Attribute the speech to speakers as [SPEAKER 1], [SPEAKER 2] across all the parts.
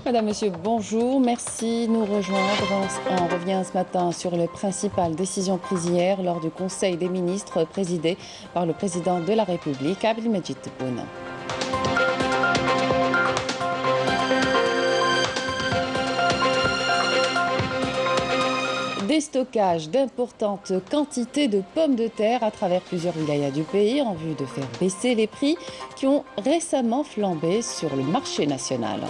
[SPEAKER 1] Madame, Monsieur, bonjour. Merci de nous rejoindre. On revient ce matin sur les principales décisions prises hier lors du Conseil des ministres présidé par le président de la République, Abdelmadjid Tebboune. Déstockage d'importantes quantités de pommes de terre à travers plusieurs wilayas du pays en vue de faire baisser les prix qui ont récemment flambé sur le marché national.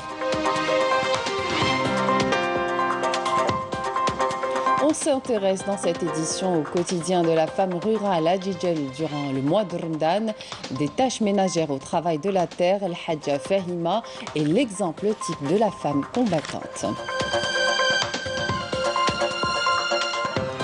[SPEAKER 1] On s'intéresse dans cette édition au quotidien de la femme rurale à Djidjel durant le mois de Ramadan. Des tâches ménagères au travail de la terre, El Hadja Fahima est l'exemple type de la femme combattante.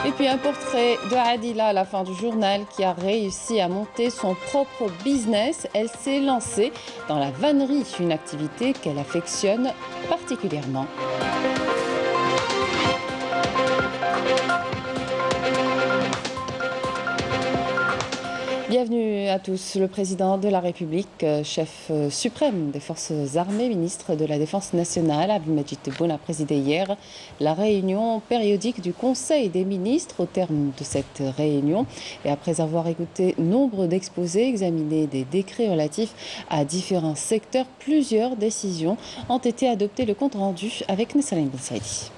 [SPEAKER 1] Et puis un portrait de Adila à la fin du journal qui a réussi à monter son propre business. Elle s'est lancée dans la vannerie, une activité qu'elle affectionne particulièrement. Bienvenue à tous. Le président de la République, chef suprême des forces armées, ministre de la Défense nationale, Abdelmadjid Tebboune, a présidé hier la réunion périodique du Conseil des ministres. Au terme de cette réunion, et après avoir écouté nombre d'exposés, examiné des décrets relatifs à différents secteurs, plusieurs décisions ont été adoptées. Le compte rendu avec Nessaline Ben Saïdi.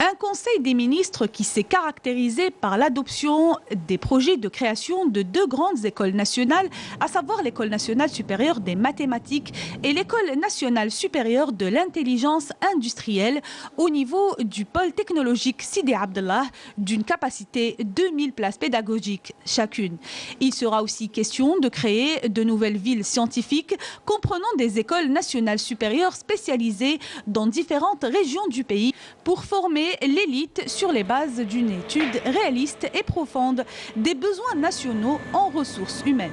[SPEAKER 2] Un conseil des ministres qui s'est caractérisé par l'adoption des projets de création de deux grandes écoles nationales, à savoir l'École nationale supérieure des mathématiques et l'École nationale supérieure de l'intelligence industrielle au niveau du pôle technologique Sidi Abdallah d'une capacité 2000 places pédagogiques chacune. Il sera aussi question de créer de nouvelles villes scientifiques comprenant des écoles nationales supérieures spécialisées dans différentes régions du pays pour former l'élite sur les bases d'une étude réaliste et profonde des besoins nationaux en ressources humaines.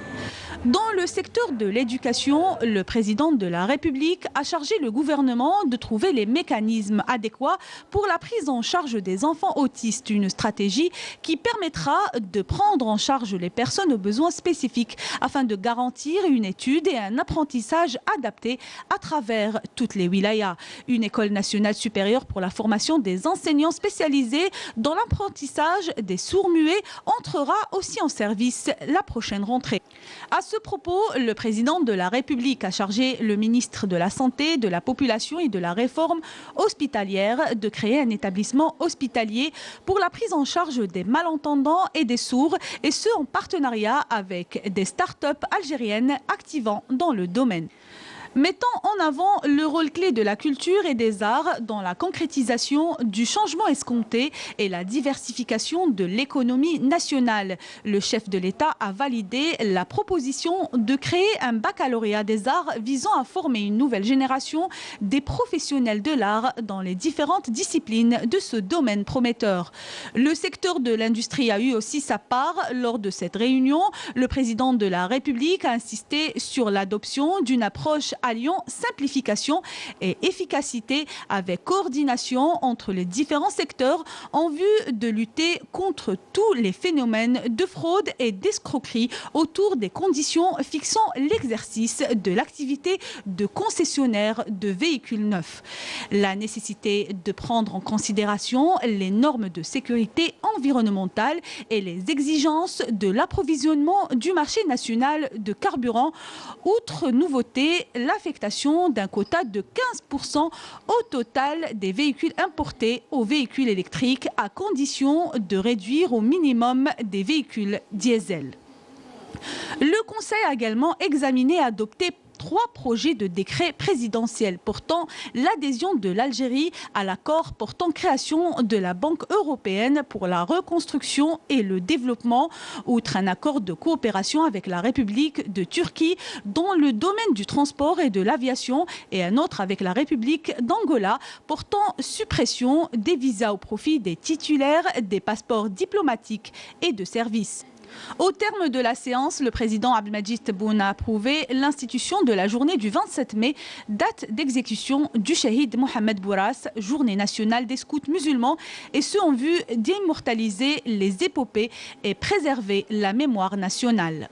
[SPEAKER 2] Dans le secteur de l'éducation, le président de la République a chargé le gouvernement de trouver les mécanismes adéquats pour la prise en charge des enfants autistes, une stratégie qui permettra de prendre en charge les personnes aux besoins spécifiques afin de garantir une étude et un apprentissage adapté à travers toutes les wilayas. Une école nationale supérieure pour la formation des enseignants spécialisés dans l'apprentissage des sourds-muets entrera aussi en service la prochaine rentrée. À ce propos, le président de la République a chargé le ministre de la Santé, de la Population et de la Réforme hospitalière de créer un établissement hospitalier pour la prise en charge des malentendants et des sourds, et ce en partenariat avec des start-up algériennes activant dans le domaine. Mettant en avant le rôle clé de la culture et des arts dans la concrétisation du changement escompté et la diversification de l'économie nationale, le chef de l'État a validé la proposition de créer un baccalauréat des arts visant à former une nouvelle génération des professionnels de l'art dans les différentes disciplines de ce domaine prometteur. Le secteur de l'industrie a eu aussi sa part lors de cette réunion. Le président de la République a insisté sur l'adoption d'une approche alliant simplification et efficacité avec coordination entre les différents secteurs en vue de lutter contre tous les phénomènes de fraude et d'escroquerie autour des conditions fixant l'exercice de l'activité de concessionnaire de véhicules neufs. La nécessité de prendre en considération les normes de sécurité environnementale et les exigences de l'approvisionnement du marché national de carburant. Outre nouveauté, l'affectation d'un quota de 15% au total des véhicules importés aux véhicules électriques à condition de réduire au minimum des véhicules diesel. Le Conseil a également examiné et adopté 3 projets de décret présidentiel portant l'adhésion de l'Algérie à l'accord portant création de la Banque européenne pour la reconstruction et le développement, outre un accord de coopération avec la République de Turquie dans le domaine du transport et de l'aviation et un autre avec la République d'Angola portant suppression des visas au profit des titulaires des passeports diplomatiques et de services. Au terme de la séance, le président Abdelmadjid Tebboune a approuvé l'institution de la journée du 27 mai, date d'exécution du Shahid Mohamed Bouras, journée nationale des scouts musulmans, et ce en vue d'immortaliser les épopées et préserver la mémoire nationale.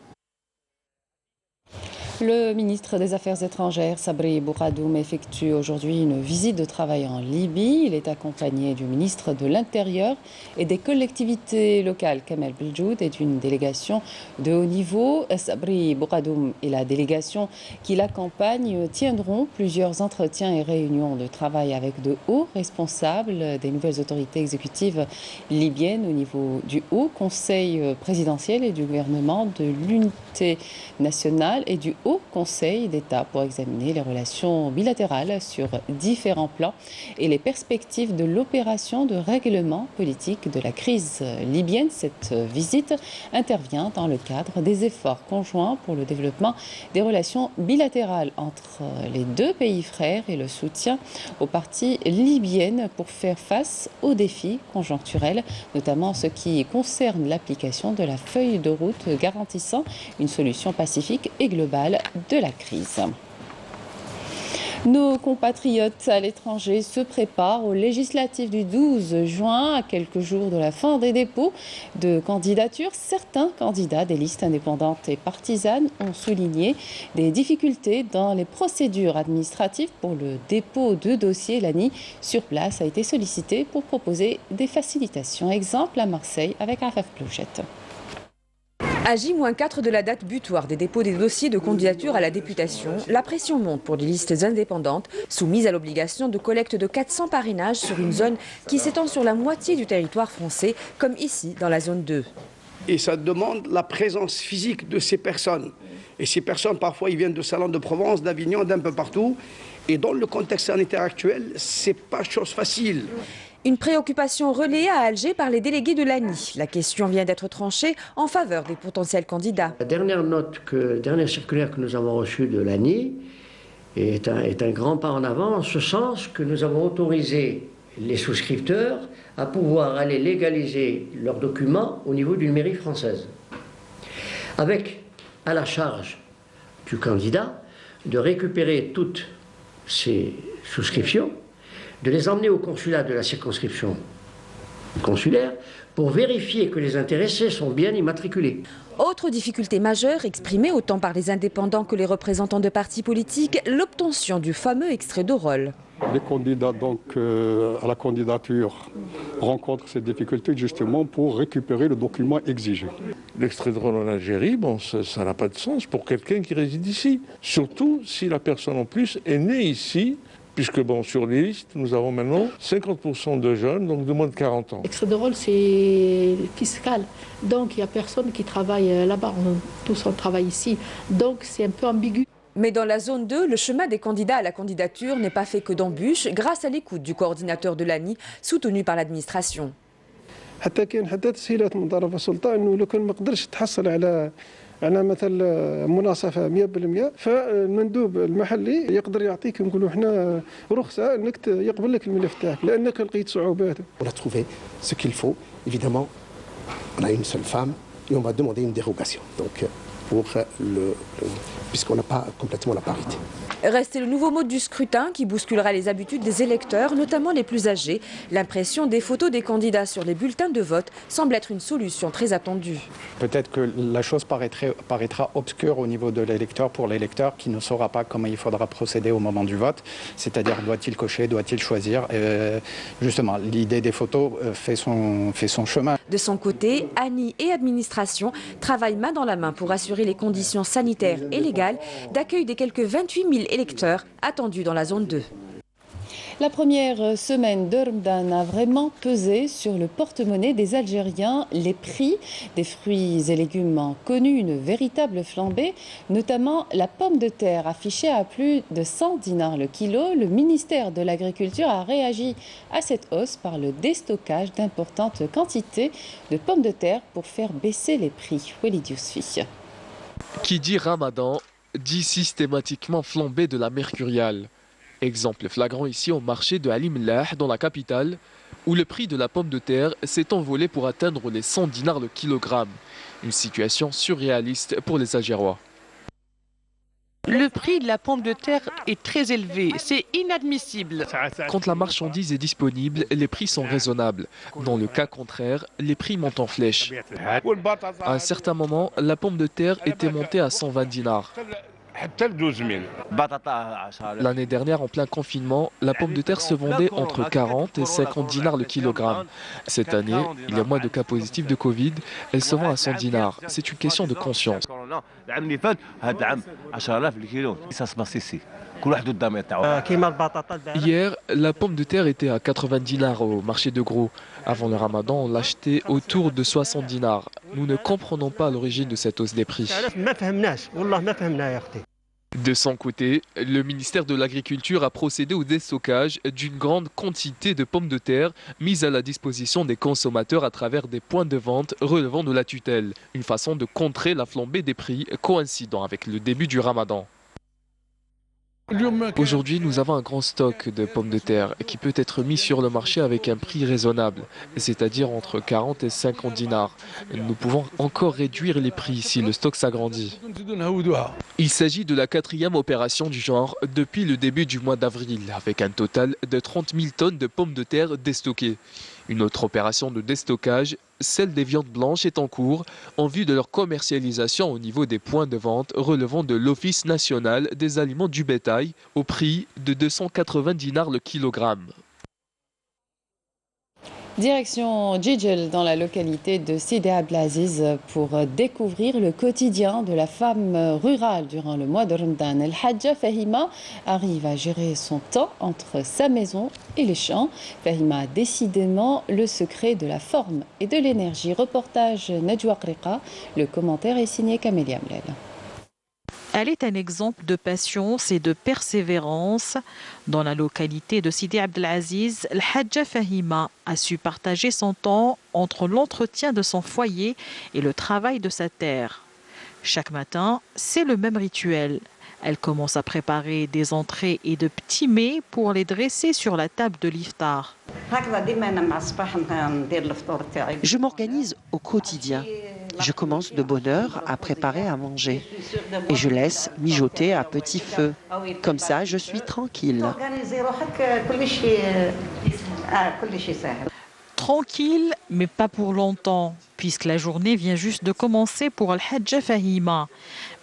[SPEAKER 1] Le ministre des Affaires étrangères, Sabri Bouradoum, effectue aujourd'hui une visite de travail en Libye. Il est accompagné du ministre de l'Intérieur et des collectivités locales, Kamel Beljoud, et d'une délégation de haut niveau. Sabri Bouradoum et la délégation qui l'accompagne tiendront plusieurs entretiens et réunions de travail avec de hauts responsables des nouvelles autorités exécutives libyennes au niveau du Haut Conseil présidentiel et du gouvernement de l'unité nationale et du Haut Conseil d'État pour examiner les relations bilatérales sur différents plans et les perspectives de l'opération de règlement politique de la crise libyenne. Cette visite intervient dans le cadre des efforts conjoints pour le développement des relations bilatérales entre les deux pays frères et le soutien aux parties libyennes pour faire face aux défis conjoncturels, notamment ce qui concerne l'application de la feuille de route garantissant une solution pacifique et globale de la crise. Nos compatriotes à l'étranger se préparent aux législatives du 12 juin, à quelques jours de la fin des dépôts de candidatures. Certains candidats des listes indépendantes et partisanes ont souligné des difficultés dans les procédures administratives pour le dépôt de dossiers. L'ANI sur place a été sollicité pour proposer des facilitations. Exemple à Marseille avec Afaf Plouchette.
[SPEAKER 3] À J-4 de la date butoir des dépôts des dossiers de candidature à la députation, la pression monte pour les listes indépendantes soumises à l'obligation de collecte de 400 parrainages sur une zone qui s'étend sur la moitié du territoire français, comme ici dans la zone 2.
[SPEAKER 4] Et ça demande la présence physique de ces personnes. Et ces personnes, parfois, ils viennent de Salon de Provence, d'Avignon, d'un peu partout. Et dans le contexte sanitaire actuel, c'est pas chose facile.
[SPEAKER 3] Une préoccupation relayée à Alger par les délégués de l'ANI. La question vient d'être tranchée en faveur des potentiels candidats.
[SPEAKER 5] La dernière circulaire que nous avons reçue de l'ANI est un grand pas en avant, en ce sens que nous avons autorisé les souscripteurs à pouvoir aller légaliser leurs documents au niveau d'une mairie française, avec à la charge du candidat de récupérer toutes ces souscriptions, de les emmener au consulat de la circonscription consulaire pour vérifier que les intéressés sont bien immatriculés.
[SPEAKER 3] Autre difficulté majeure exprimée autant par les indépendants que les représentants de partis politiques, l'obtention du fameux extrait de rôle.
[SPEAKER 6] Les candidats à la candidature rencontrent ces difficultés justement pour récupérer le document exigé.
[SPEAKER 7] L'extrait de rôle en Algérie, ça n'a pas de sens pour quelqu'un qui réside ici. Surtout si la personne en plus est née ici. Puisque sur les listes, nous avons maintenant 50% de jeunes, donc de moins de 40 ans.
[SPEAKER 8] L'extrait de rôle, c'est fiscal. Donc, il n'y a personne qui travaille là-bas. Tous, on travaille ici. Donc, c'est un peu ambigu.
[SPEAKER 3] Mais dans la zone 2, le chemin des candidats à la candidature n'est pas fait que d'embûches, grâce à l'écoute du coordinateur de l'ANI, soutenu par l'administration.
[SPEAKER 9] أنا مثلا مناصفة 100% فالمندوب المحلي يقدر يعطيك نقولوا احنا رخصة انك يقبل لك الملف تاعك لانك لقيت صعوبات.
[SPEAKER 10] On a trouvé ce qu'il faut. Évidemment, on a une seule femme et on va demander une dérogation. Donc puisqu'on n'a pas complètement la parité.
[SPEAKER 3] Reste le nouveau mode du scrutin qui bousculera les habitudes des électeurs, notamment les plus âgés. L'impression des photos des candidats sur les bulletins de vote semble être une solution très attendue.
[SPEAKER 11] Peut-être que la chose paraîtra obscure au niveau de l'électeur, pour l'électeur qui ne saura pas comment il faudra procéder au moment du vote. C'est-à-dire, doit-il cocher, doit-il choisir. Justement, l'idée des photos fait son chemin.
[SPEAKER 3] De son côté, ANI et administration travaillent main dans la main pour assurer les conditions sanitaires et légales d'accueil des quelques 28 000 électeurs attendus dans la zone 2.
[SPEAKER 1] La première semaine de Ramadan a vraiment pesé sur le porte-monnaie des Algériens. Les prix des fruits et légumes ont connu une véritable flambée, notamment la pomme de terre affichée à plus de 100 dinars le kilo. Le ministère de l'Agriculture a réagi à cette hausse par le déstockage d'importantes quantités de pommes de terre pour faire baisser les prix. Walid Yousfi.
[SPEAKER 12] Qui dit Ramadan dit systématiquement flambée de la mercuriale. Exemple flagrant ici au marché de Ali Mellah dans la capitale, où le prix de la pomme de terre s'est envolé pour atteindre les 100 dinars le kilogramme. Une situation surréaliste pour les Algérois.
[SPEAKER 13] Le prix de la pomme de terre est très élevé, c'est inadmissible.
[SPEAKER 12] Quand la marchandise est disponible, les prix sont raisonnables. Dans le cas contraire, les prix montent en flèche. À un certain moment, la pomme de terre était montée à 120 dinars. L'année dernière, en plein confinement, la pomme de terre se vendait entre 40 et 50 dinars le kilogramme. Cette année, il y a moins de cas positifs de Covid. Elle se vend à 100 dinars. C'est une question de conscience. Hier, la pomme de terre était à 80 dinars au marché de gros. Avant le ramadan, on l'achetait autour de 60 dinars. Nous ne comprenons pas l'origine de cette hausse des prix. De son côté, le ministère de l'Agriculture a procédé au déstockage d'une grande quantité de pommes de terre mises à la disposition des consommateurs à travers des points de vente relevant de la tutelle. Une façon de contrer la flambée des prix coïncidant avec le début du ramadan. Aujourd'hui, nous avons un grand stock de pommes de terre qui peut être mis sur le marché avec un prix raisonnable, c'est-à-dire entre 40 et 50 dinars. Nous pouvons encore réduire les prix si le stock s'agrandit. Il s'agit de la 4e opération du genre depuis le début du mois d'avril, avec un total de 30 000 tonnes de pommes de terre déstockées. Une autre opération de déstockage, celle des viandes blanches, est en cours en vue de leur commercialisation au niveau des points de vente relevant de l'Office national des aliments du bétail au prix de 280 dinars le kilogramme.
[SPEAKER 1] Direction Djidjel dans la localité de Sidi Abdelaziz pour découvrir le quotidien de la femme rurale durant le mois de Ramadan. El Hadja Fahima arrive à gérer son temps entre sa maison et les champs. Fahima a décidément le secret de la forme et de l'énergie. Reportage Najwa Qriqa, le commentaire est signé Camélia Mlel.
[SPEAKER 14] Elle est un exemple de patience et de persévérance. Dans la localité de Sidi Abdelaziz, El Hadja Fahima a su partager son temps entre l'entretien de son foyer et le travail de sa terre. Chaque matin, c'est le même rituel. Elle commence à préparer des entrées et de petits mets pour les dresser sur la table de l'iftar.
[SPEAKER 15] Je m'organise au quotidien. Je commence de bonne heure à préparer à manger et je laisse mijoter à petit feu. Comme ça, je suis tranquille.
[SPEAKER 14] Tranquille, mais pas pour longtemps, puisque la journée vient juste de commencer pour El Hadja Fahima.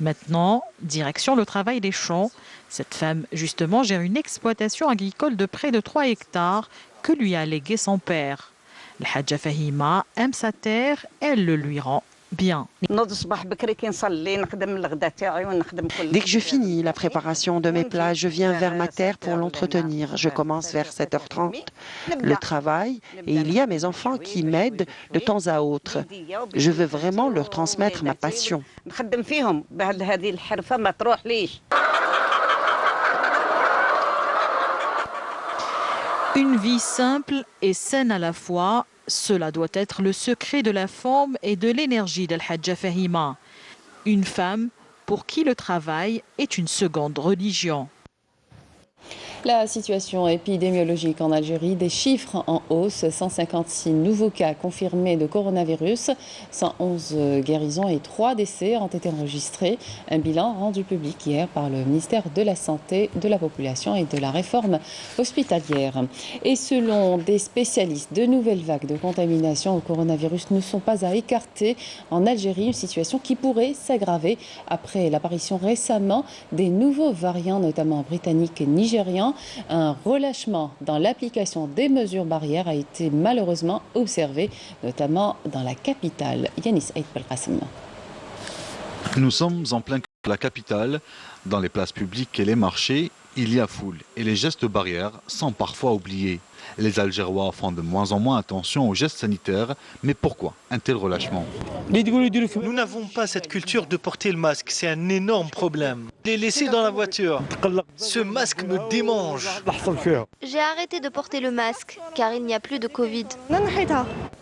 [SPEAKER 14] Maintenant, direction le travail des champs. Cette femme, justement, gère une exploitation agricole de près de 3 hectares que lui a légué son père. El Hadja Fahima aime sa terre et elle le lui rend bien.
[SPEAKER 15] Dès que je finis la préparation de mes plats, je viens vers ma terre pour l'entretenir. Je commence vers 7h30 le travail et il y a mes enfants qui m'aident de temps à autre. Je veux vraiment leur transmettre ma passion.
[SPEAKER 14] Une vie simple et saine à la fois, cela doit être le secret de la forme et de l'énergie d'El Hadja Fahima. Une femme pour qui le travail est une seconde religion.
[SPEAKER 1] La situation épidémiologique en Algérie, des chiffres en hausse, 156 nouveaux cas confirmés de coronavirus, 111 guérisons et 3 décès ont été enregistrés. Un bilan rendu public hier par le ministère de la Santé, de la Population et de la Réforme hospitalière. Et selon des spécialistes, de nouvelles vagues de contamination au coronavirus ne sont pas à écarter en Algérie, une situation qui pourrait s'aggraver après l'apparition récemment des nouveaux variants, notamment britanniques et nigérians. Un relâchement dans l'application des mesures barrières a été malheureusement observé, notamment dans la capitale. Yanis Aït Belkacem.
[SPEAKER 16] Nous sommes en plein cœur de la capitale. Dans les places publiques et les marchés, il y a foule et les gestes barrières sont parfois oubliés. Les Algérois font de moins en moins attention aux gestes sanitaires, mais pourquoi un tel relâchement?
[SPEAKER 17] Nous n'avons pas cette culture de porter le masque, c'est un énorme problème. Les laisser dans la voiture, ce masque me démange.
[SPEAKER 18] J'ai arrêté de porter le masque, car il n'y a plus de Covid.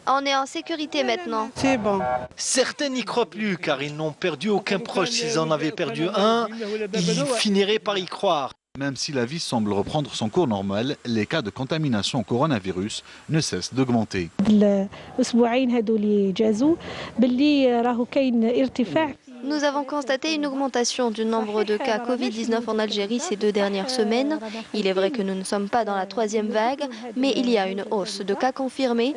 [SPEAKER 18] On est en sécurité maintenant.
[SPEAKER 17] C'est bon. Certains n'y croient plus, car ils n'ont perdu aucun proche. S'ils en avaient perdu un, ils finiraient par y croire.
[SPEAKER 16] Même si la vie semble reprendre son cours normal, les cas de contamination au coronavirus ne cessent d'augmenter.
[SPEAKER 18] Nous avons constaté une augmentation du nombre de cas Covid-19 en Algérie ces 2 dernières semaines. Il est vrai que nous ne sommes pas dans la 3e vague, mais il y a une hausse de cas confirmés.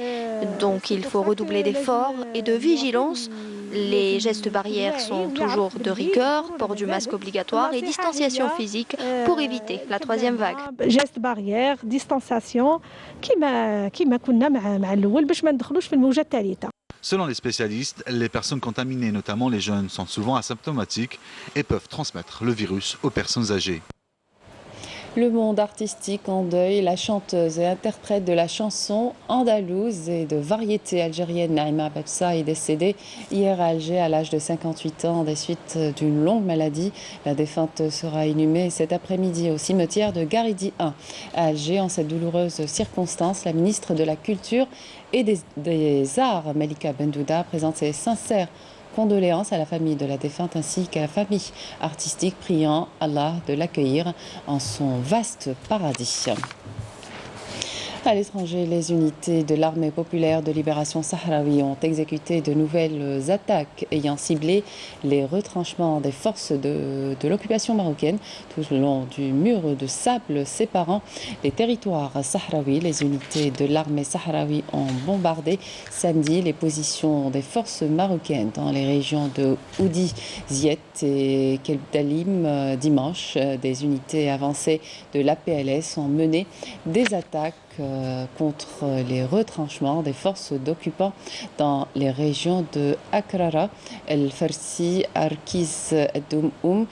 [SPEAKER 18] Donc il faut redoubler d'efforts et de vigilance Les gestes barrières sont toujours de rigueur, port du masque obligatoire et distanciation physique pour éviter la troisième vague.
[SPEAKER 19] Gestes barrières, distanciation, كما كنا مع الأول باش ما ندخلوش في الموجة الثالثة.
[SPEAKER 16] Selon les spécialistes, les personnes contaminées, notamment les jeunes, sont souvent asymptomatiques et peuvent transmettre le virus aux personnes âgées.
[SPEAKER 1] Le monde artistique en deuil, la chanteuse et interprète de la chanson andalouse et de variété algérienne Naïma Bebsa est décédée hier à Alger à l'âge de 58 ans des suites d'une longue maladie. La défunte sera inhumée cet après-midi au cimetière de Garidi 1 à Alger. En cette douloureuse circonstance, la ministre de la Culture et des Arts, Malika Bendouda, présente ses sincères condoléances à la famille de la défunte ainsi qu'à la famille artistique, priant Allah de l'accueillir en son vaste paradis. À l'étranger, les unités de l'armée populaire de libération sahraoui ont exécuté de nouvelles attaques ayant ciblé les retranchements des forces de l'occupation marocaine tout le long du mur de sable séparant les territoires sahraouis. Les unités de l'armée sahraoui ont bombardé samedi les positions des forces marocaines dans les régions de Oudi, Ziet et Kelbdalim. Dimanche, des unités avancées de l'APLS ont mené des attaques contre les retranchements des forces d'occupants dans les régions de Akrara, El Farsi, Arkiz, Doum,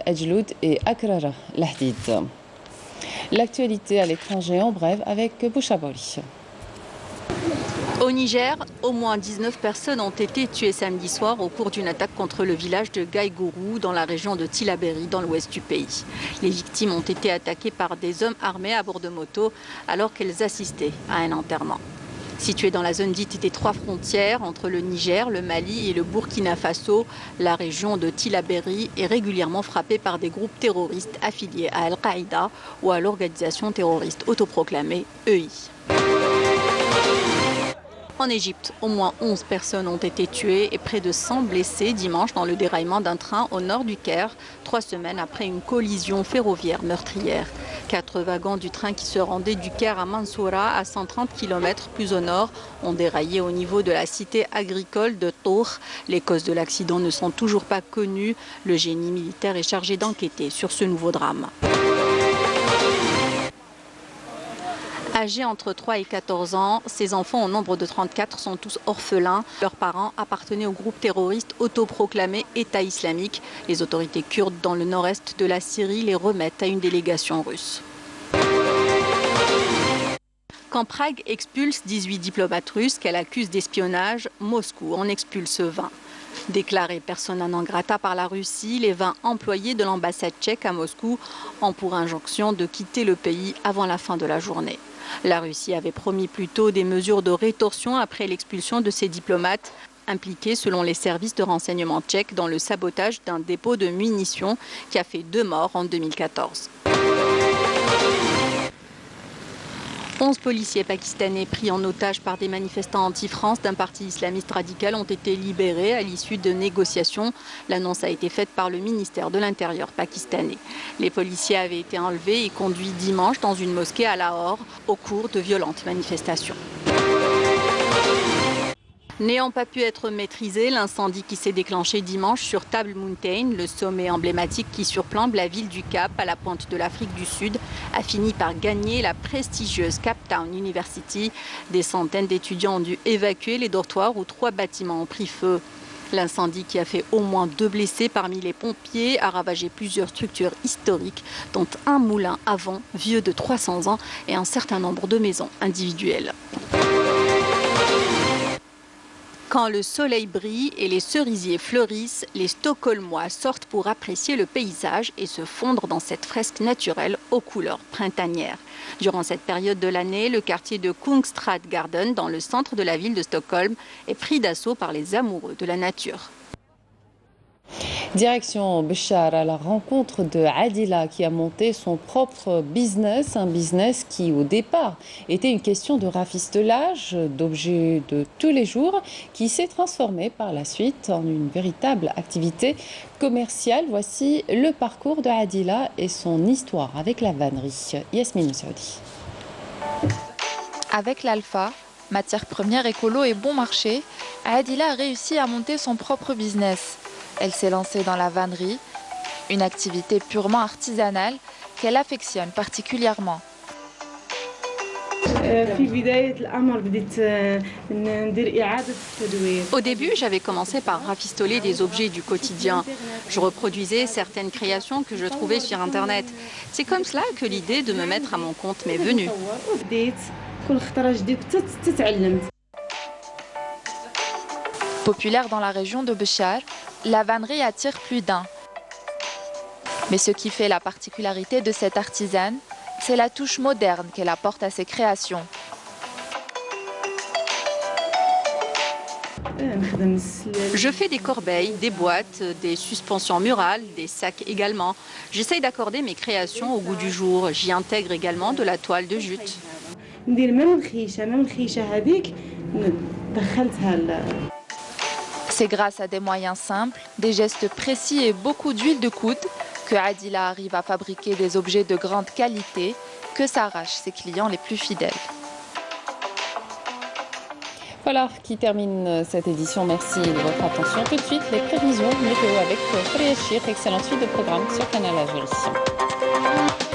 [SPEAKER 1] Ajloud et Akrara, Lahdid. L'actualité à l'étranger en bref avec Bouchaboli.
[SPEAKER 20] Au Niger, au moins 19 personnes ont été tuées samedi soir au cours d'une attaque contre le village de Gaïgourou dans la région de Tillabéri dans l'ouest du pays. Les victimes ont été attaquées par des hommes armés à bord de moto alors qu'elles assistaient à un enterrement. Située dans la zone dite des trois frontières entre le Niger, le Mali et le Burkina Faso, la région de Tillabéri est régulièrement frappée par des groupes terroristes affiliés à Al-Qaïda ou à l'organisation terroriste autoproclamée EI. En Égypte, au moins 11 personnes ont été tuées et près de 100 blessés dimanche dans le déraillement d'un train au nord du Caire, 3 semaines après une collision ferroviaire meurtrière. 4 wagons du train qui se rendait du Caire à Mansoura, à 130 km plus au nord, ont déraillé au niveau de la cité agricole de Tour. Les causes de l'accident ne sont toujours pas connues. Le génie militaire est chargé d'enquêter sur ce nouveau drame. Âgés entre 3 et 14 ans, ces enfants au nombre de 34 sont tous orphelins. Leurs parents appartenaient au groupe terroriste autoproclamé État islamique. Les autorités kurdes dans le nord-est de la Syrie les remettent à une délégation russe. Quand Prague expulse 18 diplomates russes qu'elle accuse d'espionnage, Moscou en expulse 20. Déclarés persona non grata par la Russie, les 20 employés de l'ambassade tchèque à Moscou ont pour injonction de quitter le pays avant la fin de la journée. La Russie avait promis plus tôt des mesures de rétorsion après l'expulsion de ces diplomates, impliqués selon les services de renseignement tchèques dans le sabotage d'un dépôt de munitions qui a fait 2 morts en 2014. 11 policiers pakistanais pris en otage par des manifestants anti-France d'un parti islamiste radical ont été libérés à l'issue de négociations. L'annonce a été faite par le ministère de l'Intérieur pakistanais. Les policiers avaient été enlevés et conduits dimanche dans une mosquée à Lahore au cours de violentes manifestations. N'ayant pas pu être maîtrisé, l'incendie qui s'est déclenché dimanche sur Table Mountain, le sommet emblématique qui surplombe la ville du Cap à la pointe de l'Afrique du Sud, a fini par gagner la prestigieuse Cape Town University. Des centaines d'étudiants ont dû évacuer les dortoirs où 3 bâtiments ont pris feu. L'incendie, qui a fait au moins 2 blessés parmi les pompiers, a ravagé plusieurs structures historiques, dont un moulin à vent vieux de 300 ans et un certain nombre de maisons individuelles. Quand le soleil brille et les cerisiers fleurissent, les Stockholmois sortent pour apprécier le paysage et se fondre dans cette fresque naturelle aux couleurs printanières. Durant cette période de l'année, le quartier de Kungsträdgården, dans le centre de la ville de Stockholm, est pris d'assaut par les amoureux de la nature.
[SPEAKER 1] Direction Béchar à la rencontre de Adila qui a monté son propre business, un business qui au départ était une question de rafistolage d'objets de tous les jours qui s'est transformé par la suite en une véritable activité commerciale. Voici le parcours de Adila et son histoire avec la vannerie. Yasmine Saoudi.
[SPEAKER 21] Avec l'Alpha, Matières premières écolo et bon marché, Adila a réussi à monter son propre business. Elle s'est lancée dans la vannerie, une activité purement artisanale qu'elle affectionne particulièrement.
[SPEAKER 20] Au début, j'avais commencé par rafistoler des objets du quotidien. Je reproduisais certaines créations que je trouvais sur Internet. C'est comme cela que l'idée de me mettre à mon compte m'est venue.
[SPEAKER 21] Populaire dans la région de Béchar, la vannerie attire plus d'un. Mais ce qui fait la particularité de cette artisane, c'est la touche moderne qu'elle apporte à ses créations.
[SPEAKER 20] Je fais des corbeilles, des boîtes, des suspensions murales, des sacs également. J'essaye d'accorder mes créations au goût du jour. J'y intègre également de la toile de jute.
[SPEAKER 21] C'est grâce à des moyens simples, des gestes précis et beaucoup d'huile de coude que Adila arrive à fabriquer des objets de grande qualité que s'arrachent ses clients les plus fidèles.
[SPEAKER 1] Voilà qui termine cette édition. Merci de votre attention. Tout de suite, les prévisions météo avec Freya Chir. Excellente suite de programme sur Canal Algérie.